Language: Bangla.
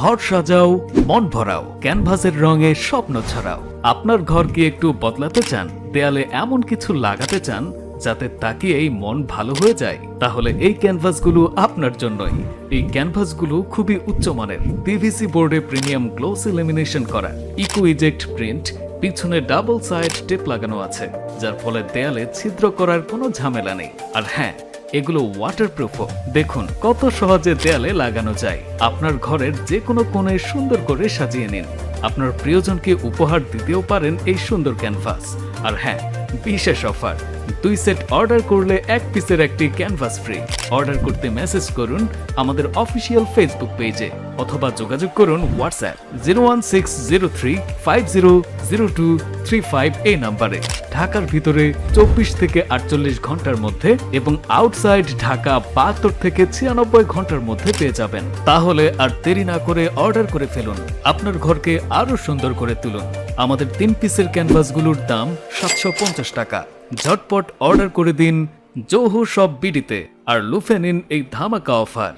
ঘর সাজাও, মন ভরাও, ক্যানভাসের রঙে স্বপ্ন ছড়াও। আপনার ঘর কি একটু বদলাতে চান, দেয়ালে এমন কিছু লাগাতে চান যাতে তাকিয়েই মন ভালো হয়ে যায়? তাহলে এই ক্যানভাসগুলো আপনার জন্যই। এই ক্যানভাসগুলো খুবই উচ্চমানের, পিভিসি বোর্ডে প্রিমিয়াম গ্লোসি লেমিনেশন করা, ইকো ইজেক্ট প্রিন্ট, পিছনে ডাবল সাইড টেপ লাগানো আছে, যার ফলে দেয়ালে ছিদ্র করার কোনো ঝামেলা নেই। আর হ্যাঁ, এগুলো ওয়াটারপ্রুফও। দেখুন কত সহজে দেয়ালে লাগানো যায়। আপনার ঘরের যে কোনো কোণে সুন্দর করে সাজিয়ে নিন। আপনার প্রিয়জনকে উপহার দিতেও পারেন এই সুন্দর ক্যানভাস। আর হ্যাঁ, বিশেষ অফার, 2 সেট অর্ডার করলে 1 পিসের একটি ক্যানভাস ফ্রি। অর্ডার করতে মেসেজ করুন আমাদের অফিসিয়াল ফেসবুক পেজে অথবা যোগাযোগ করুন হোয়াটসঅ্যাপ 01603500235 এই নাম্বারে। ঢাকার ভিতরে 24 থেকে 48 ঘন্টার মধ্যে এবং আউটসাইড ঢাকা 72 থেকে 96 ঘন্টার মধ্যে পেয়ে যাবেন। তাহলে আর দেরি না করে অর্ডার করে ফেলুন, আপনার ঘরকে আরো সুন্দর করে তুলুন। আমাদের 3 পিসের ক্যানভাসগুলোর দাম 750 টাকা। ঝটপট অর্ডার করে দিন জোহো শপ বিডিতে আর লুফে নিন এই ধামাকা অফার।